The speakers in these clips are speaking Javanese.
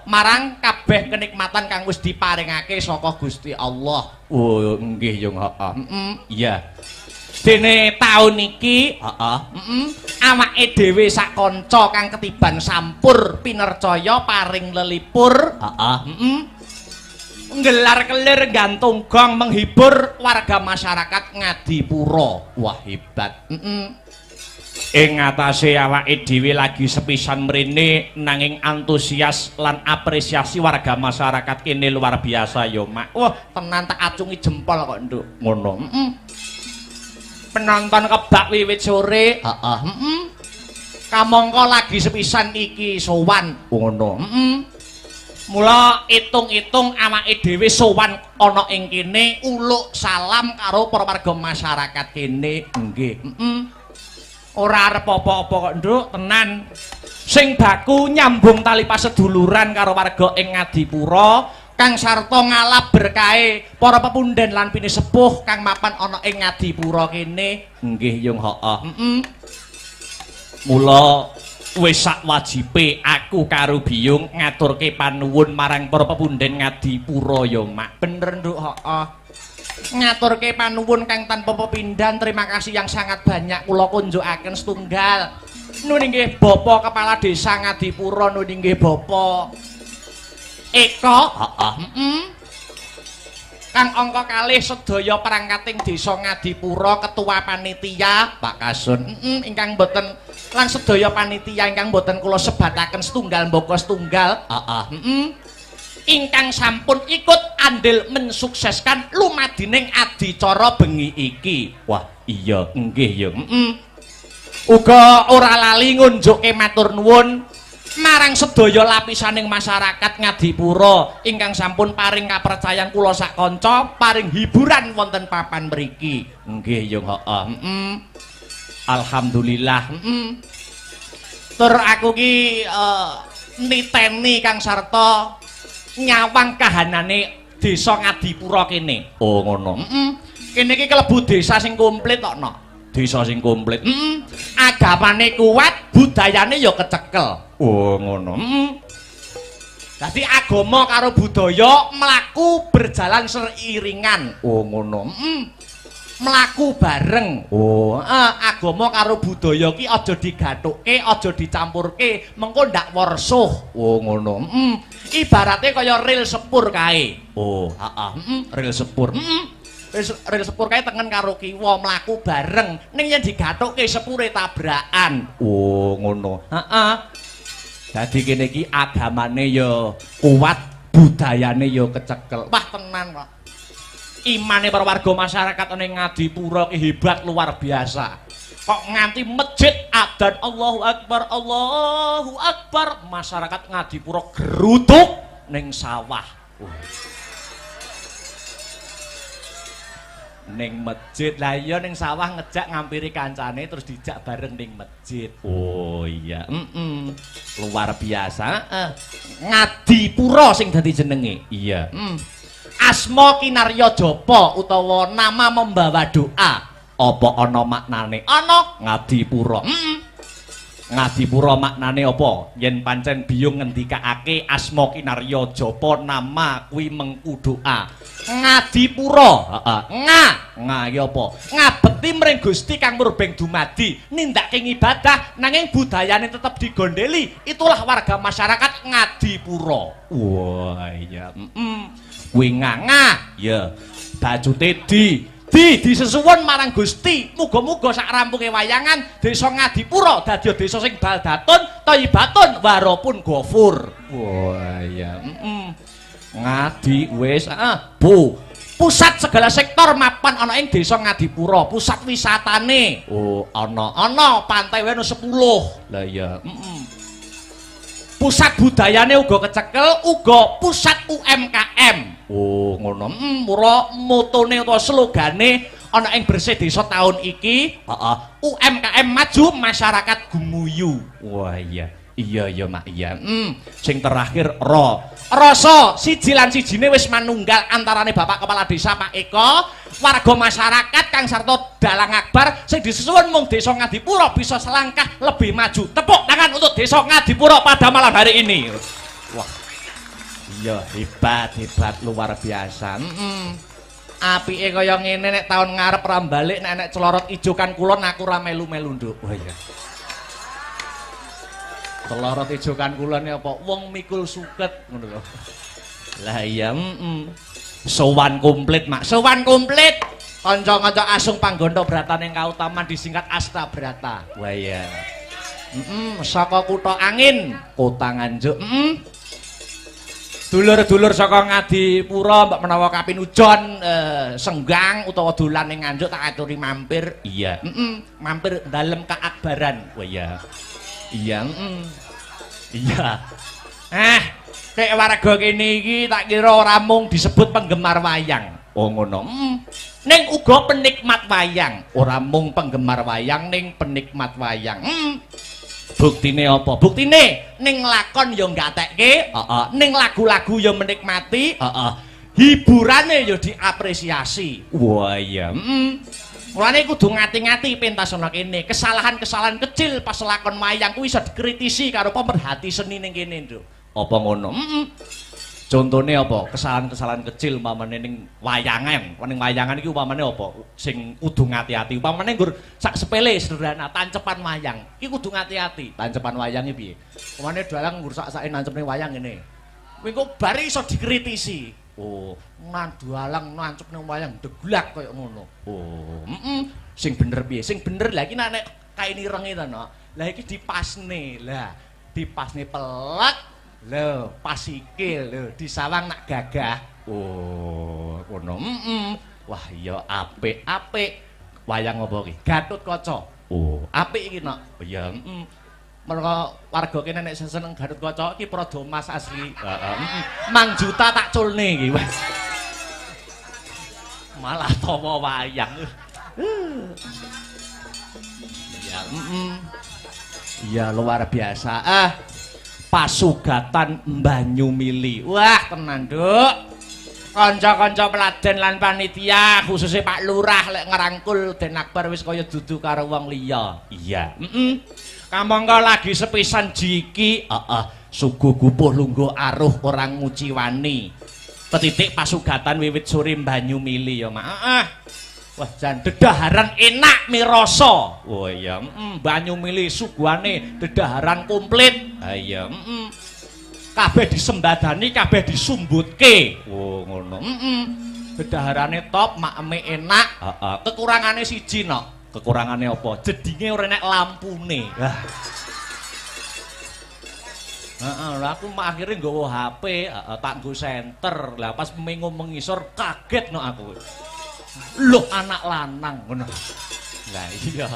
marang kabeh kenikmatan kang wis diparingake saka Gusti Allah. Oh nggih yo heeh. Iya. Dene taun iki, awake dhewe sak kanca kang ketiban sampur pinercaya paring lelipur, nggelar kelir gantung gong menghibur warga masyarakat Ngadipura. Wah hebat. Ing ngatasé awake dhewe lagi sepisan mrene nanging antusias lan apresiasi warga masyarakat kene luar biasa yo Mak. Wah tenan tak acungi jempol kok Nduk. Ngono. Penonton kebak wiwit sore, kamangka lagi sepisan iki sowan ngono. Mula itung-itung awake dhewe sowan ana ing kene uluk salam karo para warga masyarakat kene. Nggih. Ora arep apa-apa kok Nduk, tenan. Sing baku nyambung tali paseduluran karo warga ing Ngadipura kang sarta ngalap berkahe para pepundhen lan pinisepuh kang mapan ana ing Ngadipura kene. Nggih yung heeh. Mula wis sak wajibe aku karo Biyung ngaturke panuwun marang para pepundhen Ngadipura ya Mak. Bener Nduk, heeh. Ngaturke panuwun kang tanpa pepindhan, terima kasih yang sangat banyak kula kunjukaken setunggal. Nuwun nggih Bapak Kepala Desa Ngadipura, nuwun nggih Bapak Eko, Kang angka kalih sedaya perangkating Desa Ngadipura, Ketua Panitia Pak Kasun, ingkang boten lan sedaya panitia ingkang boten kula sebataken setunggal mbaka setunggal, ingkang sampun ikut andil mensukseskan lumadining adicara bengi iki. Wah, iya nggih ya. Uga ora lali ngunjuke matur nuwun marang sedaya lapisaning masyarakat Ngadipura ingkang sampun paring kapercayan kula sak kanca paring hiburan wonten papan mriki. Nggih ya heeh. Alhamdulillah. Tur aku ki niteni kang sarta nyawang kahanane Desa Ngadipura kene. Oh ngono. Kene iki kelebu desa sing komplit kok no. Desa sing komplit. Agamane kuat, budayane ya kecekel. Oh ngono. Dadi agama karo budaya mlaku berjalan seiringan. Oh ngono. Mlaku bareng. Oh, agama karo budaya ki aja digathuke, aja dicampurke, mengko ndak warsuh. Oh ngono. Ibarate kaya ril sepur kae. Oh, ril sepur. Ril sepur kae tengen karo kiwa mlaku bareng. Ning yen digathuke sepure tabrakan. Oh, ngono. Heeh. Dadi kene iki agamane ya kuat, budayane ya kecekel. Wah, tenan kok. Imane para warga masyarakat ning Ngadipura ki hebat luar biasa. Kok nganti masjid adzan Allahu Akbar, masyarakat Ngadipura gerutuk ning sawah. Ning masjid lah iya ning sawah ngejak ngampiri kancane terus dijak bareng ning masjid. Oh iya, luar biasa. Ngadipura sing dadi jenenge. Iya. Asma kinarya japa utawa nama membawa doa. Apa ana maknane? Ana Ngadipura. Ngadipura maknane apa? Yen pancen Biyung ngendikake asma kinarya japa nama kuwi mengku doa. Ngadipura, nga iki apa? Ngabekti mring Gusti kang murbeng dumadi, nindakake ibadah nanging budayane tetep digondheli. Itulah warga masyarakat Ngadipura. Wah iya. Kuwi nganga ya bajute disesuwun marang Gusti. Muga-muga sak rampunge wayangan Desa Ngadipura dadi desa sing baldatun thayyibatun warapun ghafur. Wah iya. Ngadi wis pusat segala sektor mapan ana ing Desa Ngadipura, pusat wisatane. Oh, ana pantai wae 10. Lah iya, Pusat budayane uga kecekel, uga pusat UMKM. Oh, ngono. Mula motone utawa slogane ana ing Bersih Desa tahun iki, UMKM maju, masyarakat gumuyu. Wah iya. Iya ya Mak iya. Sing terakhir rasa siji lan sijine wis manunggal antarane Bapak Kepala Desa Pak Eko, warga masyarakat kang sarta dalang akbar sing disuwun mung Desa Ngadipura bisa selangkah lebih maju. Tepuk tangan untuk Desa Ngadipura pada malam hari ini. Wah. Iya, hebat luar biasa. Apike kaya ngene nek taun ngarep ra balik nek celorot ijo kan kulon aku ra melu-melu nduk. Oh iya. Celorot ijo kan kulon apa wong mikul suket ngono lho. Lah iya, sowan komplit, Mak. Sowan komplit. Kanca-kanca asung panggono brataning kautaman disingkat Astabrata. Wah iya. Saka kutha angin, kota Nganjuk. Dulur-dulur saka Ngadipura mbak menawa kapinujon senggang utawa dolan ning Nganjuk tak aturi mampir. Iya, mampir dalem keakbaran. Wah iya. Iya, iya. Nek warga kene iki tak kira ora mung disebut penggemar wayang. Oh ngono. Ning uga penikmat wayang. Ora mung penggemar wayang ning penikmat wayang. Buktine apa? Buktine ning lakon ya nggatekke, ning lagu-lagu ya menikmati, hiburane ya diapresiasi. Wah iya. Mulane kudu ngati-ngati pentas ana kene. Kesalahan-kesalahan kecil pas lakon wayang kuwi iso dikritisi karo pemerhati seni ning kene, Nduk. Apa ngono? Contone apa? Kesalahan-kesalahan kecil umpamane ning wayangan. Ning wayangan iki umpamane apa? Sing kudu ngati-ati. Umpamane nggur sak sepele sederhana tancepan wayang. Iki kudu ngati-ati. Tancepan wayange piye? Umpamane dalang nggur sak-sake nancep ning wayang ngene. Kuwi kok bare iso dikritisi. Oh, nandalang nancep ning wayang deglak kaya ngono. Oh, sing bener piye? Sing bener lha iki nek kain irenge to, Nok. Lah iki dipasne. Lah, dipasne pelek. Lho, pas sikil lho, disawang nak gagah. Oh, ngono. Wah, iya apik-apik. Wayang apa iki? Gatotkaca. Oh, apik iki, Nok. Oh iya, mergo warga kene nek seneng Gatotkaca iki prada emas asli. Mang juta tak culne iki. Malah tawa wayang. Iya, iya luar biasa. Pasugatan Banyumili. Wah, tenan, Nduk. Kanca-kanca peladen lan panitia, khususnya Pak Lurah lek ngerangkul Den Akbar wis kaya dudu karo wong liya. Iya. Kamangka lagi sepisan jiki, suguh gupuh lungguh aruh orang nguciwani. Petitik pasugatan wiwit sore Banyumili ya, Mak. Wah, jan dedaharan enak mirasa. Oh iya, Banyumili suguhane dedaharan komplit. Ha iya, kabeh disembadani, kabeh disumbutke. Oh ngono. Dedaharane top, makeme enak. Kekurangane siji, Nok. Kekurangane apa? Jedinge ora enek lampune. Lah aku akhirnya nggawa HP, tak nggo senter. Lah pas mengo mengisor kaget no aku. Loh anak lanang ngono. Lah iya.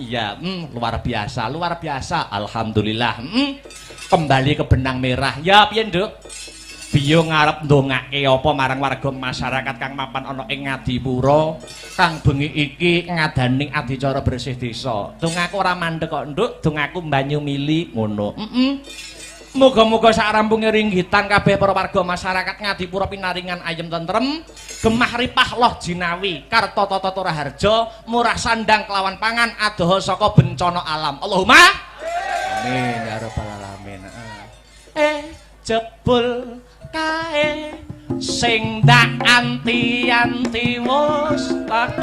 Ya, luar biasa, luar biasa. Alhamdulillah. Kembali ke benang merah. Ya piye, Nduk? Biyo ngarep ndongake apa marang warga masyarakat kang mapan ana ing Ngadipura kang bengi iki ngadaning adicara bersih desa. Dongaku ora mandek kok, Nduk. Dongaku Banyumili ngono. Muga-muga sak rampunge ringgitan kabeh para warga masyarakat Ngadipura pinaringan ayem tentrem, gemah ripah loh jinawi, karta tata raharja, murah sandang kelawan pangan adoh saka bencana alam. Allahumma amin ya rabbal alamin. Jebul kae sing dak anti-anti wis tak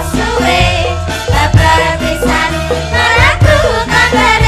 Suwe, tak berpisan, naraku kabar.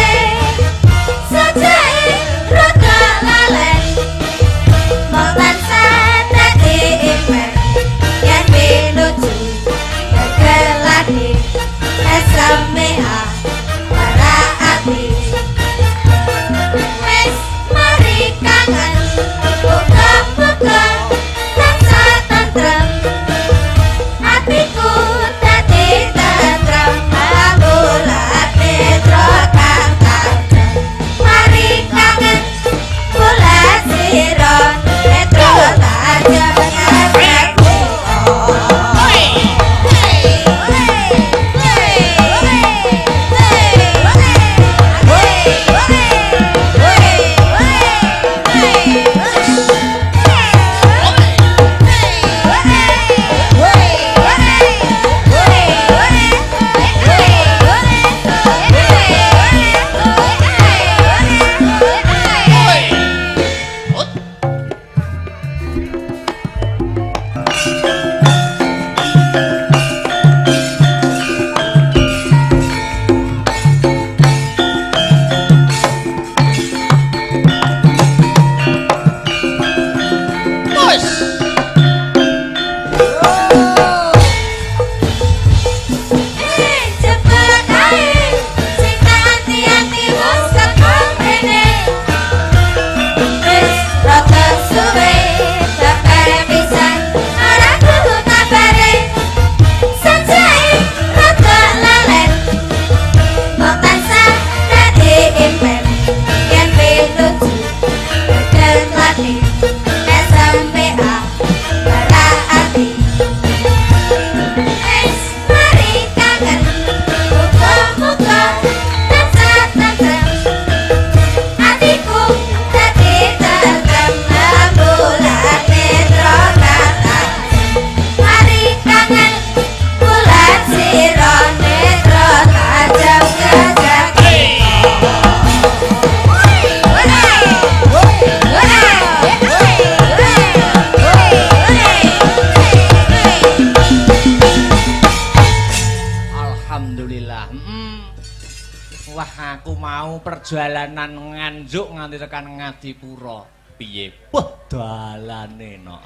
mau perjalanan Nganjuk nganti tekan Ngadipura. Piye? Wah, dalane nok.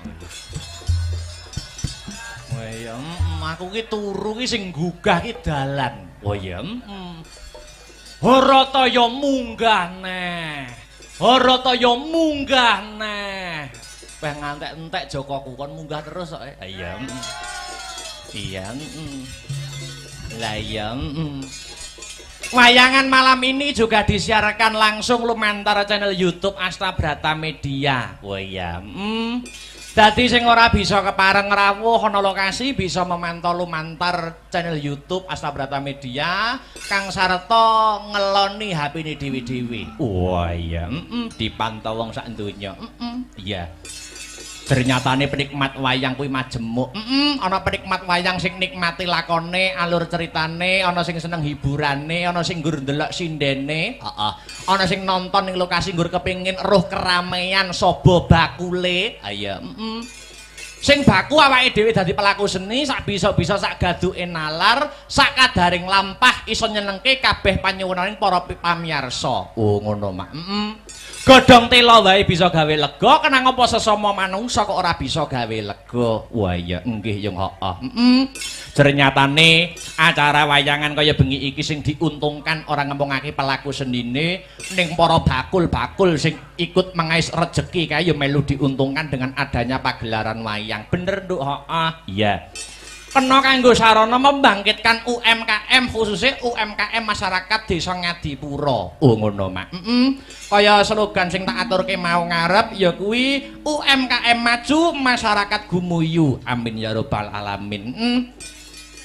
Wah ya, aku ki turu ki sing gugah ki dalan. Oh ya, Harataya munggah neh. Harataya munggah neh. Peh ngantek-entek Jokoku kon munggah terus kok. Iya. Iya, Lah iya, Wayangan malam ini juga disiarkan langsung lumantar channel YouTube Astabrata Media. Wah iya. Dadi sing ora bisa kepareng rawuh ana lokasi bisa memantau lumantar channel YouTube Astabrata Media kang sarta ngeloni HP-ne dhewe-dhewe. Wah iya, dipantau wong sak donya. Iya. Ternyatane penikmat wayang kuwi majemuk. Ana penikmat wayang sing nikmati lakone, alur ceritane, ana sing seneng hiburane, ana sing nggur ndelok sindene, ana sing nonton ning lokasi nggur kepengin eruh keramaian sobo bakule. Ayo, Sing baku awake dhewe dadi pelaku seni sak bisa-bisa sak gaduke nalar, sak kadaring lampah iso nyenengke kabeh panyuwunaning para pamirsa. Oh ngono mak. Godhong tela wae bisa gawe lega, kenang apa sesama manungsa kok ora bisa gawe lega. Wah iya nggih yung Ternyatane acara wayangan kaya bengi iki sing diuntungkan ora ngempungake pelaku senine ning para bakul-bakul sing ikut mengais rejeki kae ya melu diuntungkan dengan adanya pagelaran wayang. Bener nduk, Iya. Kena kanggo sarana membangkitkan UMKM khususnya UMKM masyarakat Desa Ngadipura. Oh ngono mak. Kaya slogan sing tak aturke mau ngarep ya kuwi UMKM maju masyarakat gumuyu. Amin ya rabbal alamin.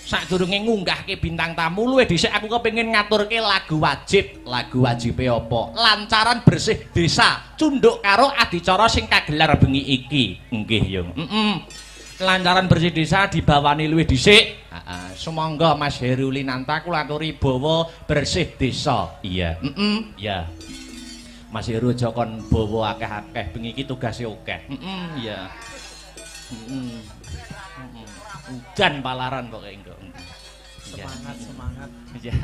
Sadurunge ngunggahke bintang tamu luwih dhisik aku kepengin ngaturke lagu wajib. Lagu wajibe apa? Lancaran bersih desa cunduk karo adicara sing kagelar bengi iki. Nggih yo. Lancaran bersih desa dibawani luwih dhisik. Sumangga Mas Heru Linanta kula aturi bawa bersih desa. Iya. Ya. Mas Heru aja kon bawa akeh-akeh bengi iki tugase akeh. Iya. Udan palaran kok engko. Semangat, semangat. Iya.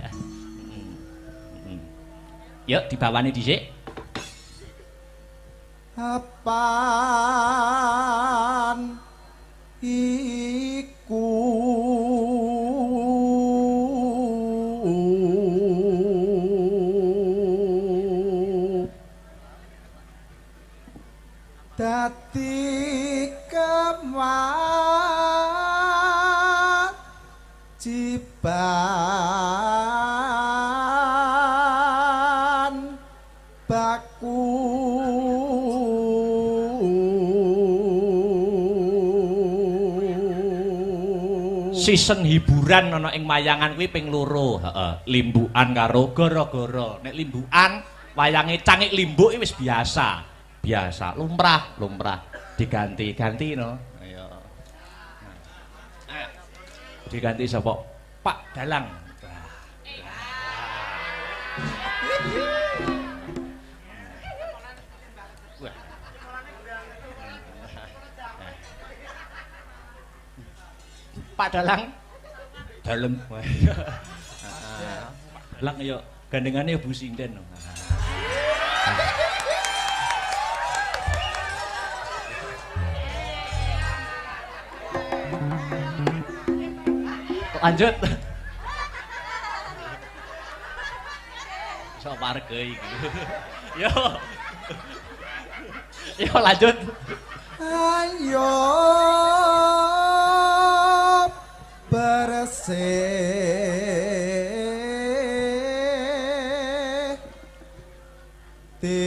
Yuk dibawani dhisik. Apaan iku dadi kewajiban baku season hiburan ana ing wayangan kuwi ping 2, limbukan karo gara-gara. Nek limbukan wayange cangik limbuk wis biasa. Biasa, lumrah diganti-ganti no. Ayo. Diganti sapa? Pak Dalang. Pak Dalang dalem. Dalang yo gandengane Bu Sinden. Lanjut. So warga iki. Yo. Yo lanjut. Ayo bersih desa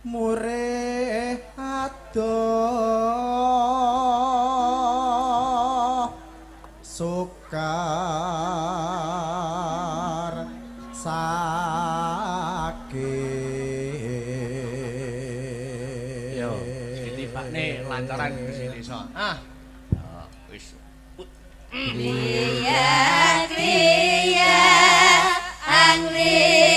murih adoh sukar sakit. Yo, ditibakne lancaran bersih desa. Wis. Kriya kriya angri